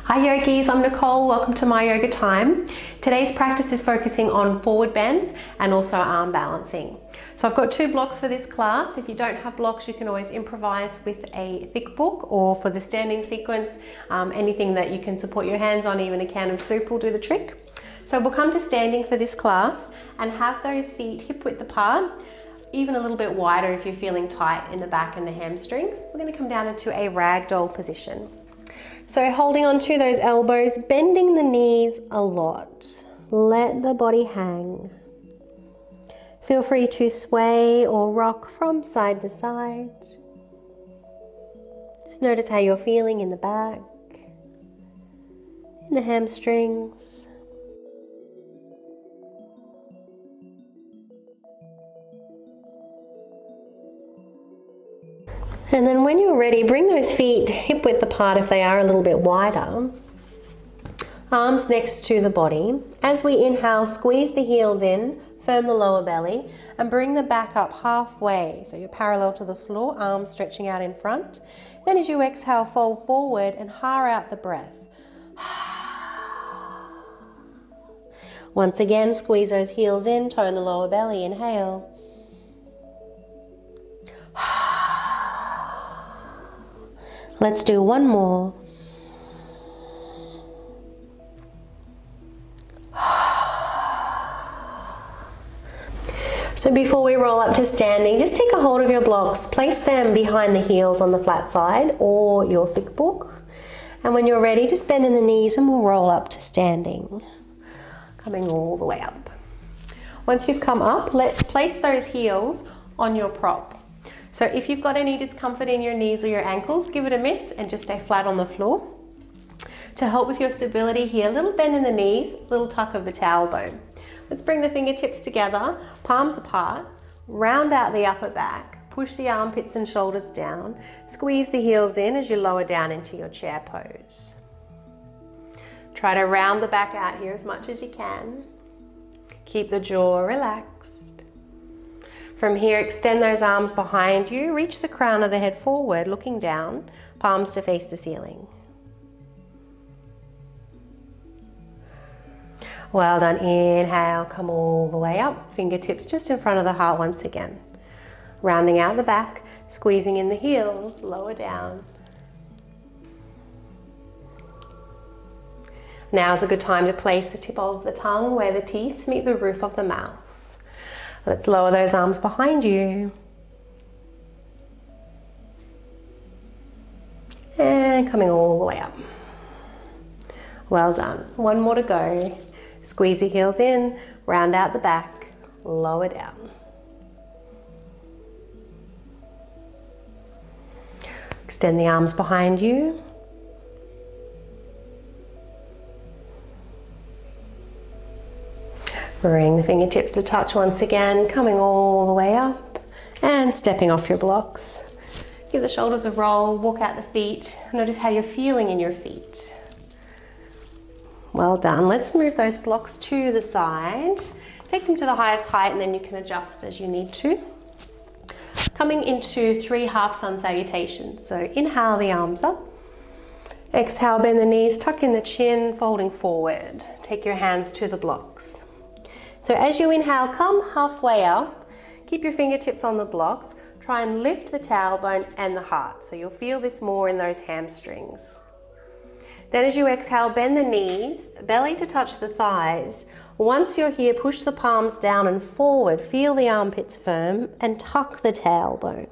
Hi yogis, I'm Nicole. Welcome to My Yoga Time. Today's practice is focusing on forward bends and also arm balancing. So I've got two blocks for this class. If you don't have blocks, you can always improvise with a thick book, or for the standing sequence, anything that you can support your hands on, even a can of soup will do the trick. So we'll come to standing for this class and have those feet hip width apart, even a little bit wider if you're feeling tight in the back and the hamstrings. We're going to come down into a ragdoll position. So holding onto those elbows, bending the knees a lot. Let the body hang. Feel free to sway or rock from side to side. Just notice how you're feeling in the back, in the hamstrings. And then when you're ready, bring those feet hip width apart if they are a little bit wider. Arms next to the body. As we inhale, squeeze the heels in, firm the lower belly, and bring the back up halfway. So you're parallel to the floor, arms stretching out in front. Then as you exhale, fold forward and ha out the breath. Once again, squeeze those heels in, tone the lower belly, inhale. Let's do one more. So before we roll up to standing, just take a hold of your blocks, place them behind the heels on the flat side or your thick book. And when you're ready, just bend in the knees and we'll roll up to standing. Coming all the way up. Once you've come up, let's place those heels on your prop. So if you've got any discomfort in your knees or your ankles, give it a miss and just stay flat on the floor. To help with your stability here, little bend in the knees, little tuck of the tailbone. Let's bring the fingertips together, palms apart, round out the upper back, push the armpits and shoulders down, squeeze the heels in as you lower down into your chair pose. Try to round the back out here as much as you can. Keep the jaw relaxed. From here, extend those arms behind you, reach the crown of the head forward, looking down, palms to face the ceiling. Well done, inhale, come all the way up, fingertips just in front of the heart once again. Rounding out the back, squeezing in the heels, lower down. Now's a good time to place the tip of the tongue where the teeth meet the roof of the mouth. Let's lower those arms behind you. And coming all the way up. Well done. One more to go. Squeeze the heels in, round out the back, lower down. Extend the arms behind you. Bring the fingertips to touch once again, coming all the way up and stepping off your blocks. Give the shoulders a roll, walk out the feet. Notice how you're feeling in your feet. Well done. Let's move those blocks to the side. Take them to the highest height and then you can adjust as you need to. Coming into 3 half sun salutations. So inhale the arms up. Exhale, bend the knees, tuck in the chin, folding forward. Take your hands to the blocks. So as you inhale, come halfway up, keep your fingertips on the blocks, try and lift the tailbone and the heart. So you'll feel this more in those hamstrings. Then as you exhale, bend the knees, belly to touch the thighs. Once you're here, push the palms down and forward, feel the armpits firm and tuck the tailbone.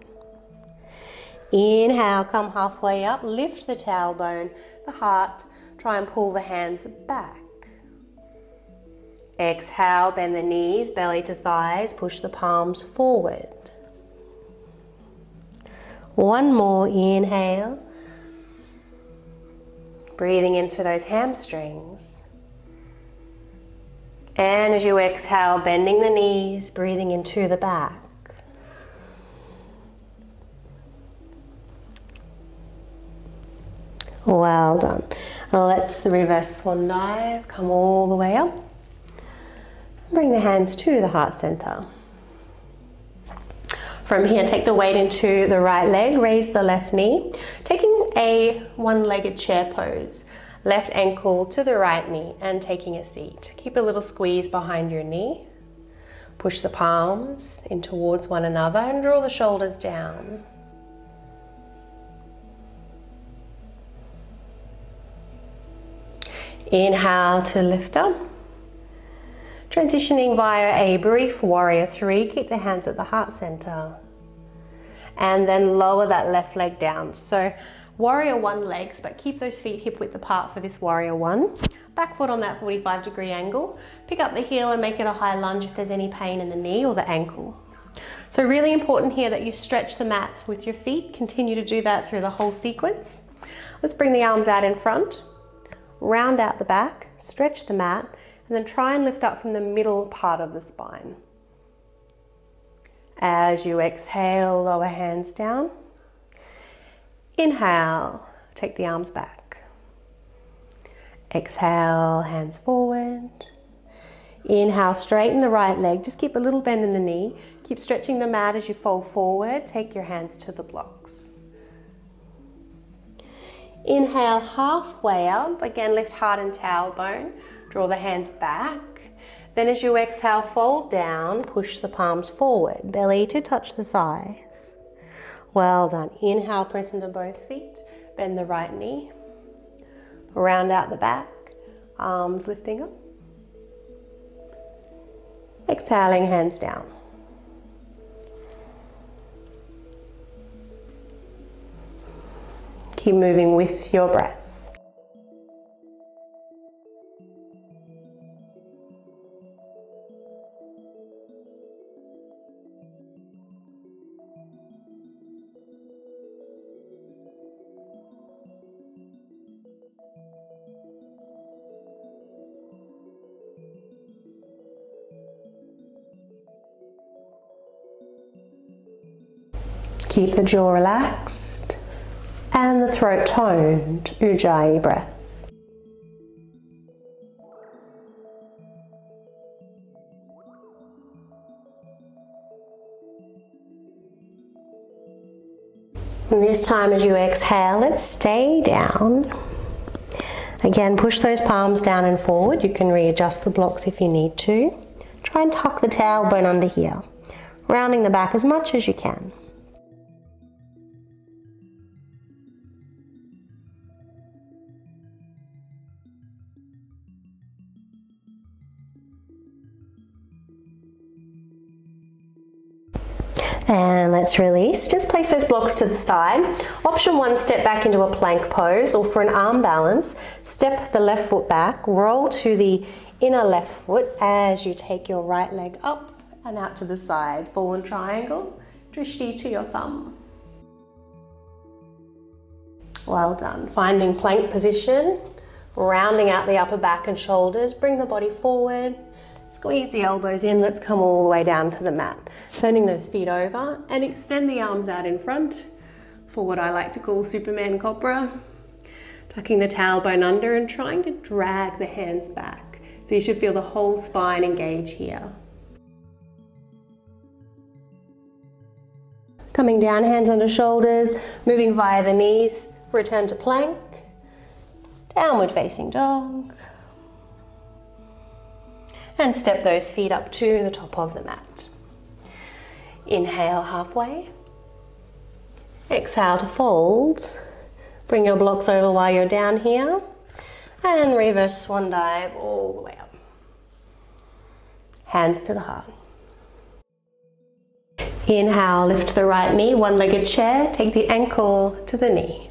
Inhale, come halfway up, lift the tailbone, the heart, try and pull the hands back. Exhale, bend the knees, belly to thighs, push the palms forward. One more, inhale. Breathing into those hamstrings. And as you exhale, bending the knees, breathing into the back. Well done. Let's reverse swan dive, come all the way up. Bring the hands to the heart center. From here, take the weight into the right leg, raise the left knee. Taking a one-legged chair pose. Left ankle to the right knee and taking a seat. Keep a little squeeze behind your knee. Push the palms in towards one another and draw the shoulders down. Inhale to lift up. Transitioning via a brief warrior three. Keep the hands at the heart center. And then lower that left leg down. So warrior one legs, but keep those feet hip width apart for this warrior one. Back foot on that 45-degree angle. Pick up the heel and make it a high lunge if there's any pain in the knee or the ankle. So really important here that you stretch the mat with your feet. Continue to do that through the whole sequence. Let's bring the arms out in front. Round out the back, stretch the mat, and then try and lift up from the middle part of the spine. As you exhale, lower hands down. Inhale, take the arms back. Exhale, hands forward. Inhale, straighten the right leg. Just keep a little bend in the knee. Keep stretching the mat as you fold forward. Take your hands to the blocks. Inhale, halfway up. Again, lift heart and tailbone. Draw the hands back. Then as you exhale, fold down, push the palms forward. Belly to touch the thighs. Well done. Inhale, press into both feet. Bend the right knee. Round out the back. Arms lifting up. Exhaling, hands down. Keep moving with your breath. Keep the jaw relaxed and the throat toned, Ujjayi breath. And this time as you exhale, let's stay down. Again, push those palms down and forward. You can readjust the blocks if you need to. Try and tuck the tailbone under here, rounding the back as much as you can. And let's release. Just place those blocks to the side. Option one, step back into a plank pose, or for an arm balance, step the left foot back, roll to the inner left foot as you take your right leg up and out to the side. Forward triangle, drishti to your thumb. Well done. Finding plank position, rounding out the upper back and shoulders, bring the body forward. Squeeze the elbows in, let's come all the way down to the mat. Turning those feet over and extend the arms out in front for what I like to call Superman Cobra. Tucking the tailbone under and trying to drag the hands back. So you should feel the whole spine engage here. Coming down, hands under shoulders, moving via the knees, return to plank, downward facing dog. And step those feet up to the top of the mat. Inhale halfway. Exhale to fold. Bring your blocks over while you're down here. And reverse swan dive all the way up. Hands to the heart. Inhale, lift the right knee, one-legged chair. Take the ankle to the knee.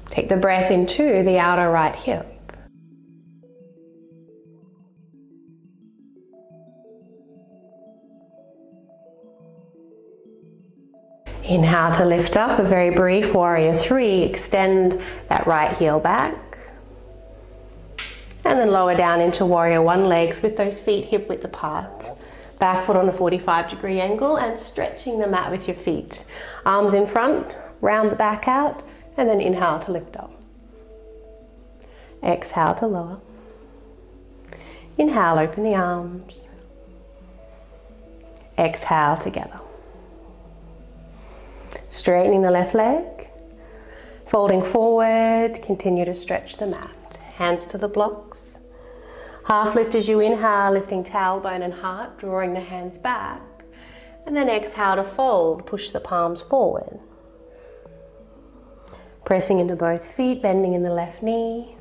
Take the breath into the outer right hip. Inhale to lift up, a very brief warrior three. Extend that right heel back. And then lower down into warrior one legs with those feet hip width apart. Back foot on a 45-degree angle and stretching the mat with your feet. Arms in front, round the back out, and then inhale to lift up. Exhale to lower. Inhale, open the arms. Exhale together. Straightening the left leg. Folding forward, continue to stretch the mat. Hands to the blocks. Half lift as you inhale, lifting tailbone and heart, drawing the hands back. And then exhale to fold, push the palms forward. Pressing into both feet, bending in the left knee.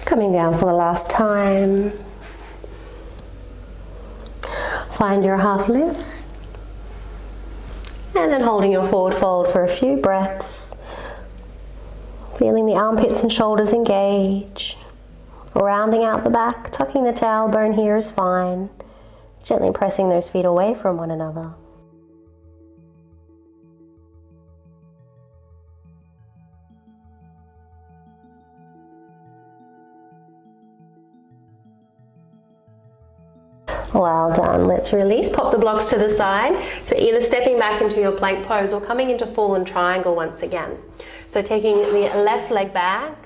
Coming down for the last time. Find your half lift. And then holding your forward fold for a few breaths. Feeling the armpits and shoulders engage. Rounding out the back, tucking the tailbone here is fine. Gently pressing those feet away from one another. Well done. Let's release. Pop the blocks to the side. So either stepping back into your plank pose or coming into fallen triangle once again. So taking the left leg back,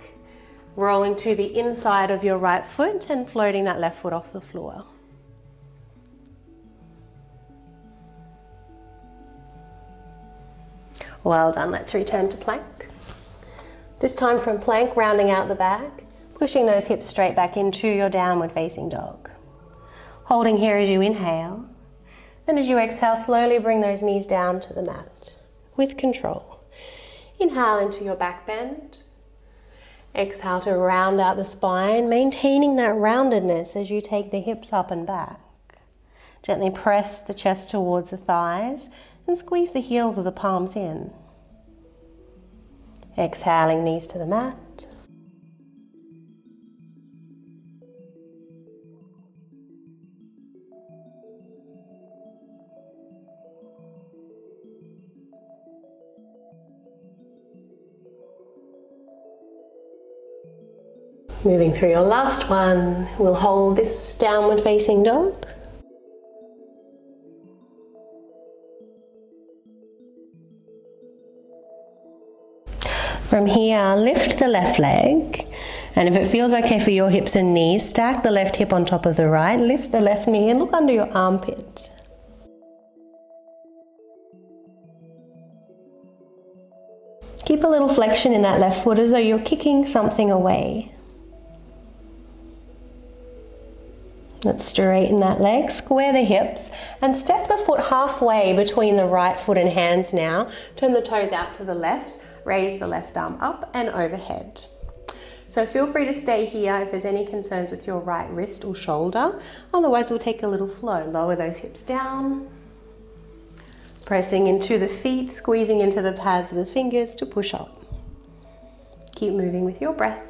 rolling to the inside of your right foot and floating that left foot off the floor. Well done. Let's return to plank. This time from plank, rounding out the back, pushing those hips straight back into your downward facing dog. Holding here as you inhale, and as you exhale, slowly bring those knees down to the mat with control. Inhale into your back bend. Exhale to round out the spine, maintaining that roundedness as you take the hips up and back. Gently press the chest towards the thighs and squeeze the heels of the palms in. Exhaling, knees to the mat. Moving through your last one, we'll hold this downward facing dog. From here, lift the left leg, and if it feels okay for your hips and knees, stack the left hip on top of the right, lift the left knee and look under your armpit. Keep a little flexion in that left foot as though you're kicking something away. Let's straighten that leg, square the hips, and step the foot halfway between the right foot and hands now. Turn the toes out to the left, raise the left arm up and overhead. So feel free to stay here if there's any concerns with your right wrist or shoulder. Otherwise, we'll take a little flow. Lower those hips down. Pressing into the feet, squeezing into the pads of the fingers to push up. Keep moving with your breath.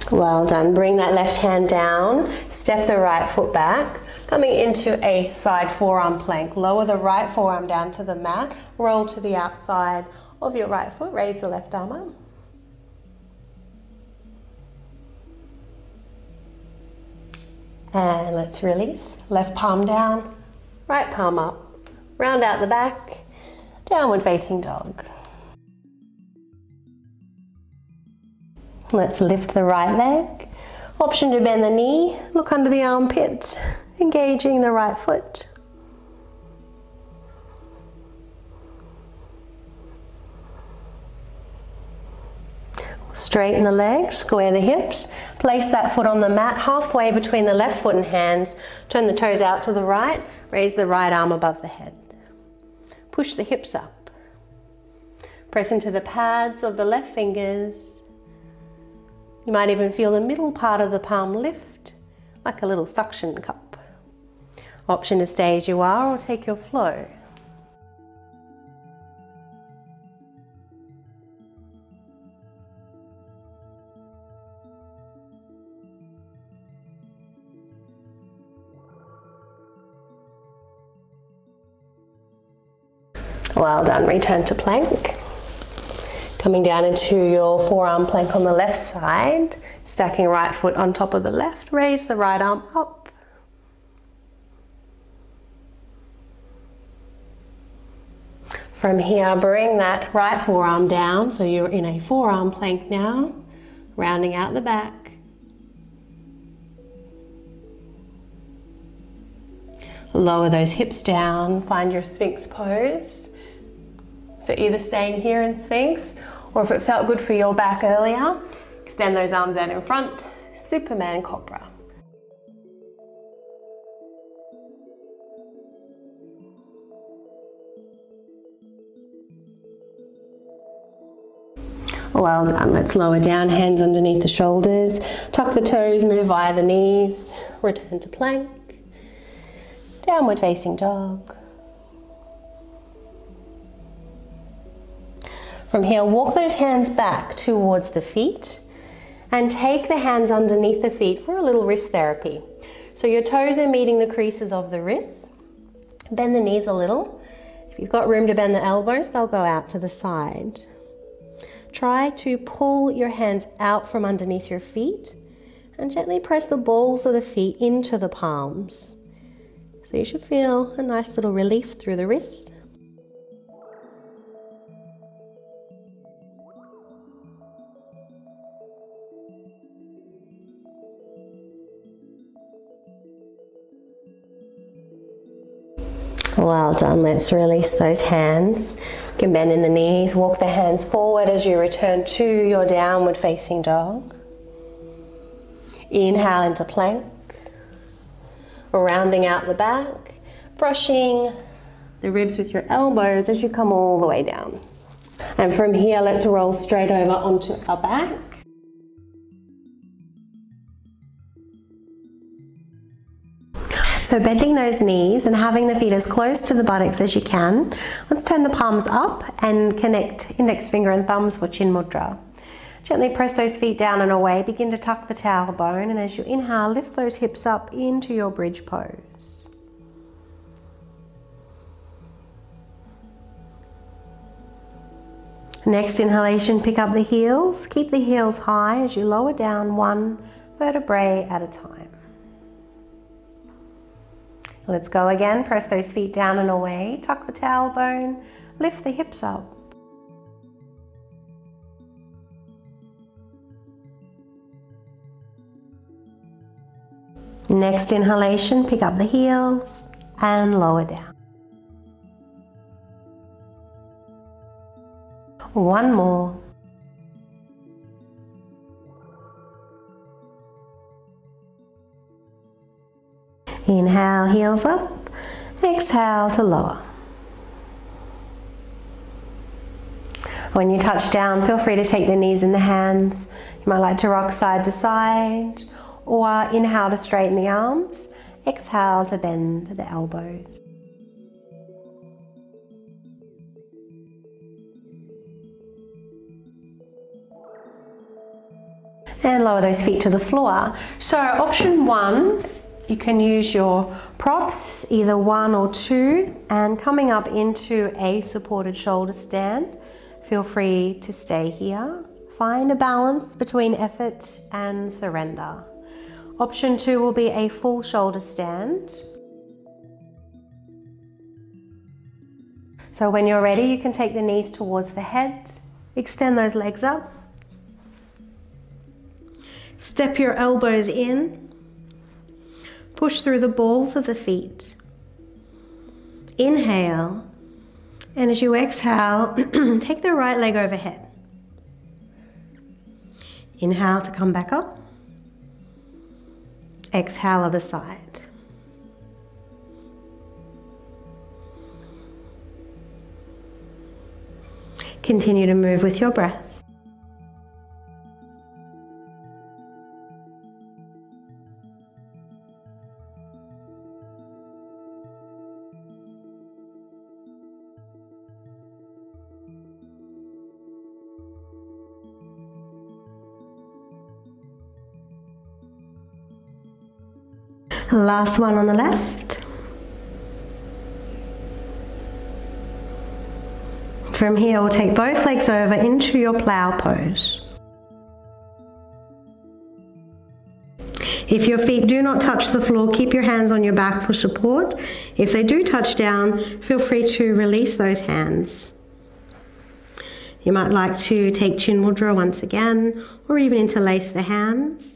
Well done. Bring that left hand down, step the right foot back, coming into a side forearm plank. Lower the right forearm down to the mat, roll to the outside of your right foot, raise the left arm up. And let's release. Left palm down, right palm up, round out the back, downward facing dog. Let's lift the right leg. Option to bend the knee, look under the armpit, engaging the right foot. Straighten the legs, square the hips, place that foot on the mat halfway between the left foot and hands. Turn the toes out to the right, raise the right arm above the head. Push the hips up. Press into the pads of the left fingers. You might even feel the middle part of the palm lift, like a little suction cup. Option to stay as you are or take your flow. Well done, return to plank. Coming down into your forearm plank on the left side, stacking right foot on top of the left, raise the right arm up. From here, bring that right forearm down, so you're in a forearm plank now, rounding out the back. Lower those hips down, find your Sphinx pose. So either staying here in Sphinx, or if it felt good for your back earlier, extend those arms out in front, Superman Cobra. Well done, let's lower down, hands underneath the shoulders, tuck the toes, move via the knees, return to plank, downward facing dog. From here, walk those hands back towards the feet and take the hands underneath the feet for a little wrist therapy. So your toes are meeting the creases of the wrists. Bend the knees a little. If you've got room to bend the elbows, they'll go out to the side. Try to pull your hands out from underneath your feet and gently press the balls of the feet into the palms. So you should feel a nice little relief through the wrists. Well done, let's release those hands. You can bend in the knees, walk the hands forward as you return to your downward facing dog. Inhale into plank, rounding out the back, brushing the ribs with your elbows as you come all the way down. And from here, let's roll straight over onto our back. So bending those knees and having the feet as close to the buttocks as you can. Let's turn the palms up and connect index finger and thumbs for Chin Mudra. Gently press those feet down and away. Begin to tuck the tailbone, and as you inhale, lift those hips up into your bridge pose. Next inhalation, pick up the heels. Keep the heels high as you lower down one vertebrae at a time. Let's go again. Press those feet down and away. Tuck the tailbone. Lift the hips up. Next inhalation, pick up the heels and lower down. One more. Inhale, heels up. Exhale to lower. When you touch down, feel free to take the knees in the hands. You might like to rock side to side, or inhale to straighten the arms. Exhale to bend the elbows. And lower those feet to the floor. So option one, you can use your props, either one or two, and coming up into a supported shoulder stand. Feel free to stay here. Find a balance between effort and surrender. Option two will be a full shoulder stand. So when you're ready, you can take the knees towards the head, extend those legs up. Step your elbows in. Push through the balls of the feet. Inhale, and as you exhale, take the right leg overhead. Inhale to come back up. Exhale other side. Continue to move with your breath. Last one on the left. From here, we'll take both legs over into your plow pose. If your feet do not touch the floor, keep your hands on your back for support. If they do touch down, feel free to release those hands. You might like to take Chin Mudra once again, or even interlace the hands.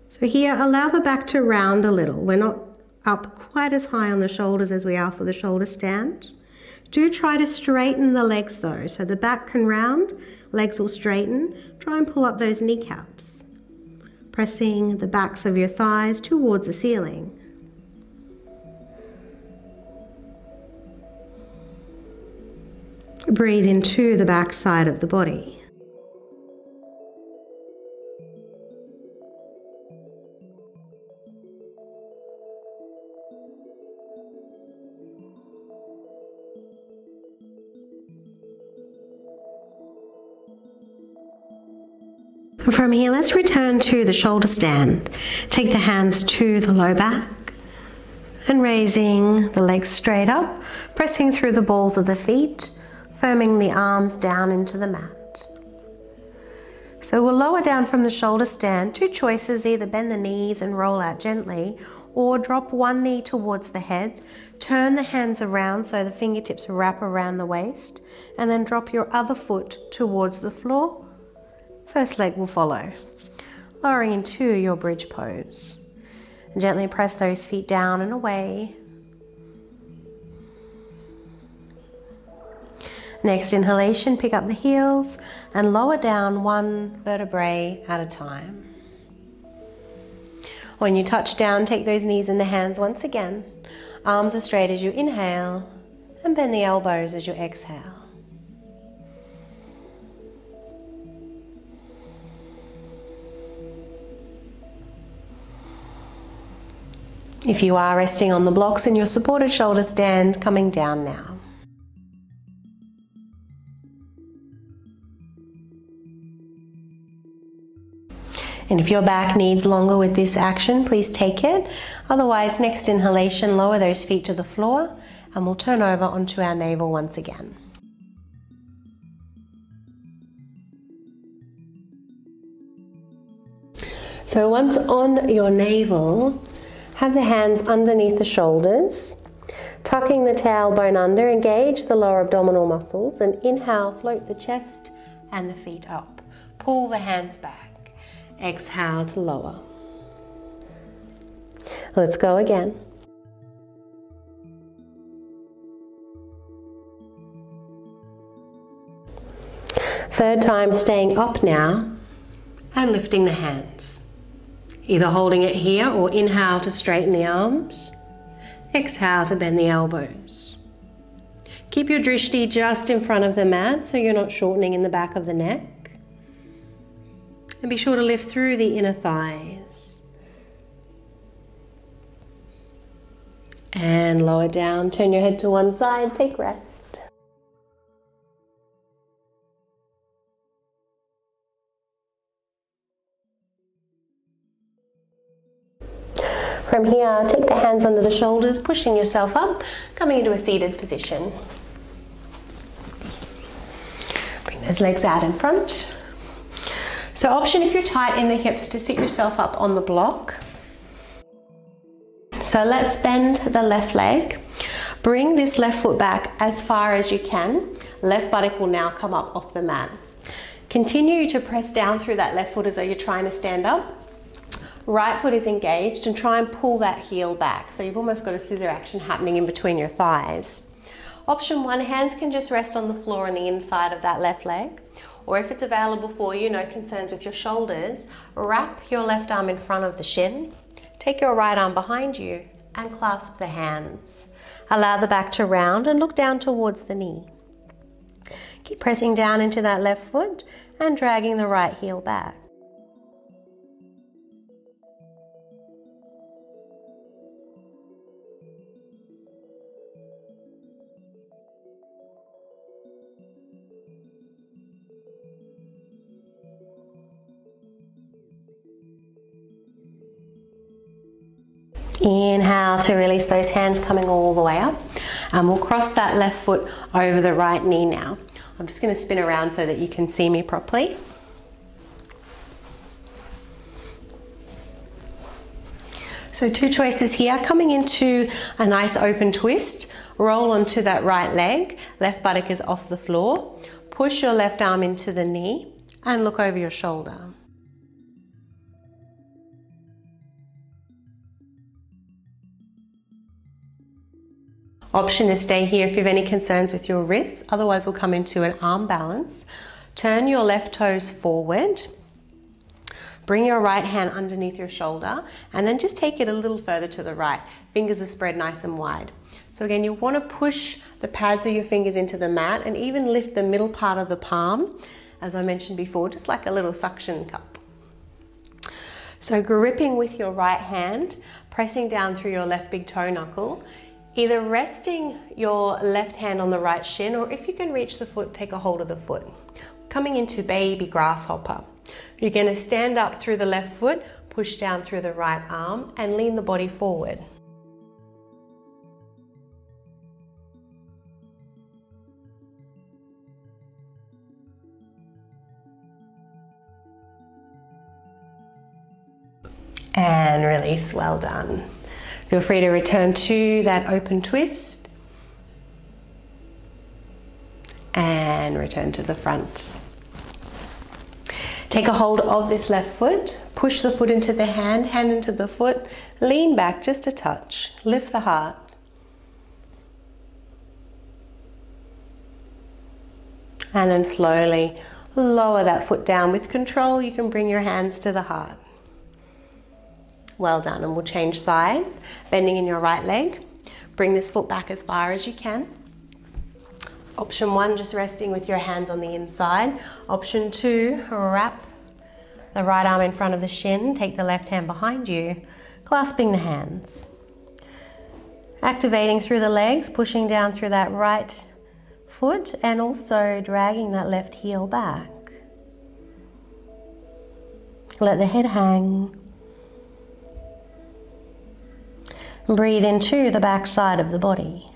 So here, allow the back to round a little. We're not up quite as high on the shoulders as we are for the shoulder stand. Do try to straighten the legs though, so the back can round, legs will straighten. Try and pull up those kneecaps, pressing the backs of your thighs towards the ceiling. Breathe into the back side of the body. From here, let's return to the shoulder stand. Take the hands to the low back and raising the legs straight up, pressing through the balls of the feet, firming the arms down into the mat. So we'll lower down from the shoulder stand. Two choices, either bend the knees and roll out gently, or drop one knee towards the head, turn the hands around so the fingertips wrap around the waist, and then drop your other foot towards the floor. First leg will follow. Lowering into your bridge pose. And gently press those feet down and away. Next inhalation, pick up the heels and lower down one vertebrae at a time. When you touch down, take those knees and the hands once again. Arms as straight as you inhale and bend the elbows as you exhale. If you are resting on the blocks in your supported shoulder stand, coming down now. And if your back needs longer with this action, please take it. Otherwise, next inhalation, lower those feet to the floor and we'll turn over onto our navel once again. So once on your navel, have the hands underneath the shoulders, tucking the tailbone under, engage the lower abdominal muscles, and inhale, float the chest and the feet up. Pull the hands back. Exhale to lower. Let's go again. Third time, staying up now and lifting the hands. Either holding it here or inhale to straighten the arms. Exhale to bend the elbows. Keep your drishti just in front of the mat so you're not shortening in the back of the neck. And be sure to lift through the inner thighs. And lower down, turn your head to one side, take rest. From here, take the hands under the shoulders, pushing yourself up, coming into a seated position. Bring those legs out in front. So option if you're tight in the hips to sit yourself up on the block. So let's bend the left leg. Bring this left foot back as far as you can. Left buttock will now come up off the mat. Continue to press down through that left foot as though you're trying to stand up. Right foot is engaged and try and pull that heel back. So you've almost got a scissor action happening in between your thighs. Option one, hands can just rest on the floor on the inside of that left leg. Or if it's available for you, no concerns with your shoulders, wrap your left arm in front of the shin. Take your right arm behind you and clasp the hands. Allow the back to round and look down towards the knee. Keep pressing down into that left foot and dragging the right heel back. Inhale to release those hands coming all the way up. And we'll cross that left foot over the right knee now. I'm just going to spin around so that you can see me properly. So two choices here. Coming into a nice open twist, roll onto that right leg, left buttock is off the floor. Push your left arm into the knee and look over your shoulder. Option is stay here if you have any concerns with your wrists, otherwise we'll come into an arm balance. Turn your left toes forward, bring your right hand underneath your shoulder, and then just take it a little further to the right. Fingers are spread nice and wide. So again, you want to push the pads of your fingers into the mat and even lift the middle part of the palm, as I mentioned before, just like a little suction cup. So gripping with your right hand, pressing down through your left big toe knuckle, either resting your left hand on the right shin, or if you can reach the foot, take a hold of the foot. Coming into baby grasshopper. You're going to stand up through the left foot, push down through the right arm, and lean the body forward. And release, well done. Feel free to return to that open twist and return to the front. Take a hold of this left foot, push the foot into the hand, hand into the foot, lean back just a touch, lift the heart. And then slowly lower that foot down. With control, you can bring your hands to the heart. Well done, and we'll change sides, bending in your right leg. Bring this foot back as far as you can. Option 1, just resting with your hands on the inside. Option 2, wrap the right arm in front of the shin, take the left hand behind you, clasping the hands. Activating through the legs, pushing down through that right foot and also dragging that left heel back. Let the head hang. Breathe into the back side of the body.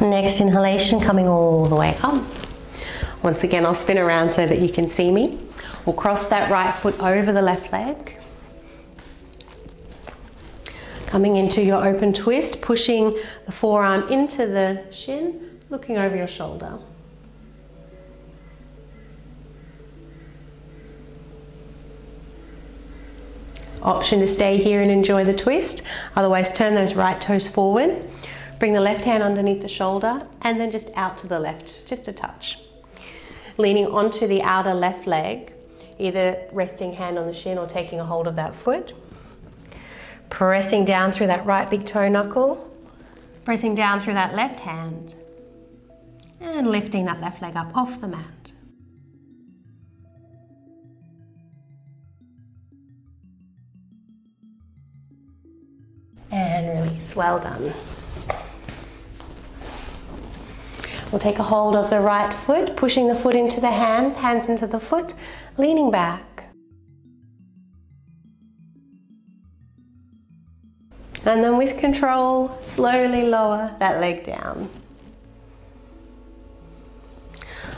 Next inhalation coming all the way up. Once again, I'll spin around so that you can see me. We'll cross that right foot over the left leg. Coming into your open twist, pushing the forearm into the shin, looking over your shoulder. Option to stay here and enjoy the twist. Otherwise, turn those right toes forward. Bring the left hand underneath the shoulder and then just out to the left, just a touch. Leaning onto the outer left leg, either resting hand on the shin or taking a hold of that foot. Pressing down through that right big toe knuckle, pressing down through that left hand, and lifting that left leg up off the mat. And release, well done. We'll take a hold of the right foot, pushing the foot into the hands, hands into the foot, leaning back. And then with control, slowly lower that leg down.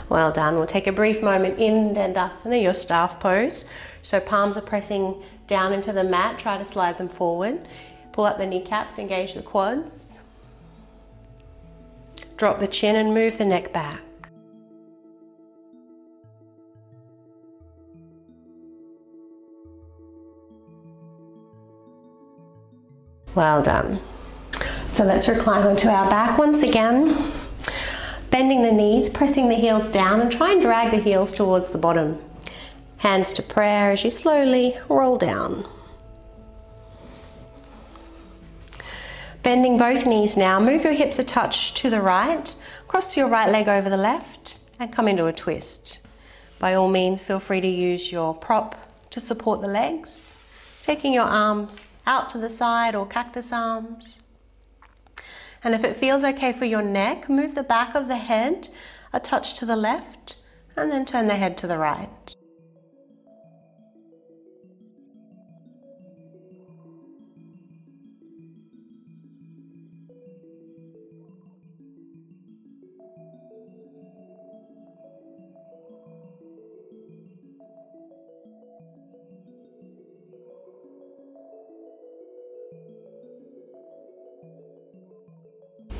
Well done. We'll take a brief moment in Dandasana, your staff pose. So palms are pressing down into the mat, try to slide them forward. Pull up the kneecaps, engage the quads. Drop the chin and move the neck back. Well done. So let's recline onto our back once again. Bending the knees, pressing the heels down and try and drag the heels towards the bottom. Hands to prayer as you slowly roll down. Bending both knees now, move your hips a touch to the right, cross your right leg over the left and come into a twist. By all means, feel free to use your prop to support the legs, taking your arms out to the side or cactus arms. And if it feels okay for your neck, move the back of the head a touch to the left and then turn the head to the right.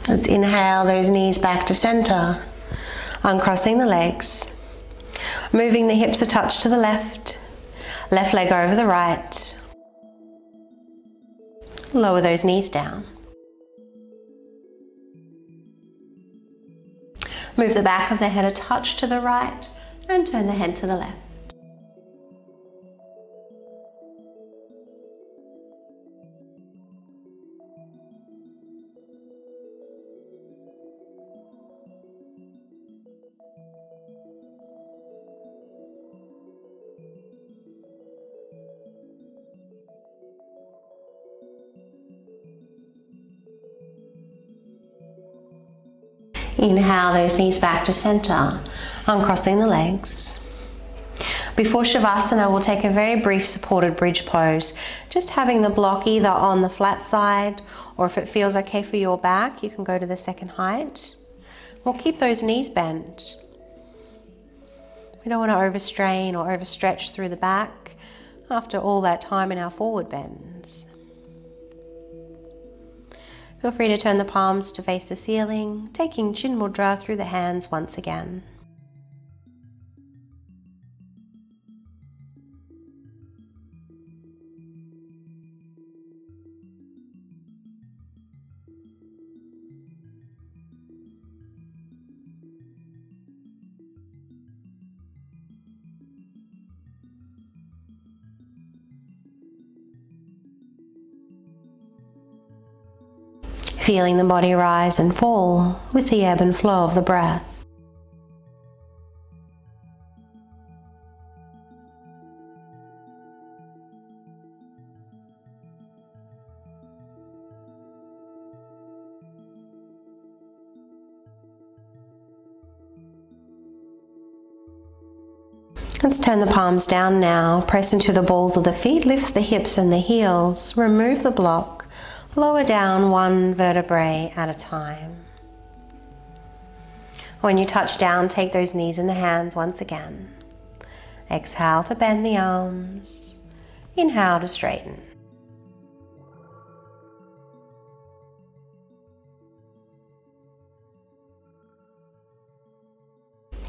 Let's inhale those knees back to center, uncrossing the legs, moving the hips a touch to the left, left leg over the right. Lower those knees down. Move the back of the head a touch to the right and turn the head to the left. Inhale those knees back to center, uncrossing the legs. Before Shavasana, we'll take a very brief supported bridge pose, just having the block either on the flat side, or if it feels okay for your back, you can go to the second height. We'll keep those knees bent. We don't want to overstrain or overstretch through the back after all that time in our forward bends. Feel free to turn the palms to face the ceiling, taking Chin Mudra through the hands once again. Feeling the body rise and fall with the ebb and flow of the breath. Let's turn the palms down now, press into the balls of the feet, lift the hips and the heels, remove the block. Lower down one vertebrae at a time. When you touch down, take those knees in the hands once again. Exhale to bend the arms. Inhale to straighten.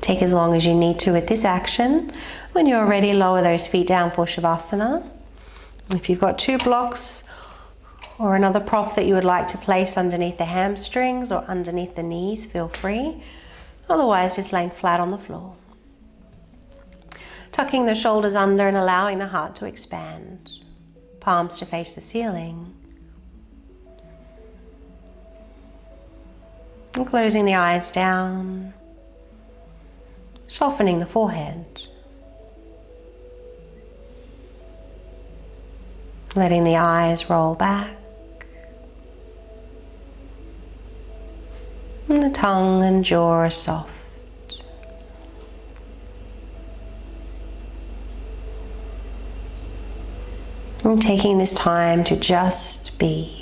Take as long as you need to with this action. When you're ready, lower those feet down for Shavasana. If you've got two blocks or another prop that you would like to place underneath the hamstrings or underneath the knees, feel free. Otherwise, just laying flat on the floor. Tucking the shoulders under and allowing the heart to expand. Palms to face the ceiling. And closing the eyes down. Softening the forehead. Letting the eyes roll back. And the tongue and jaw are soft. And taking this time to just be.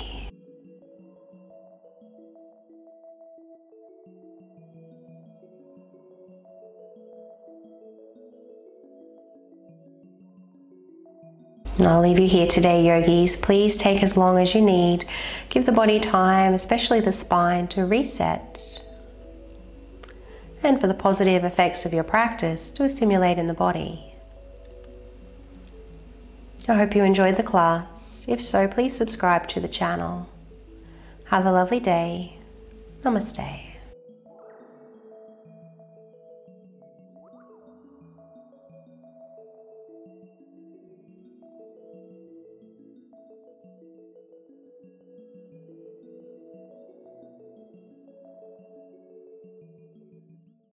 And I'll leave you here today, yogis. Please take as long as you need. Give the body time, especially the spine, to reset. And for the positive effects of your practice to assimilate in the body. I hope you enjoyed the class. If so, please subscribe to the channel. Have a lovely day. Namaste.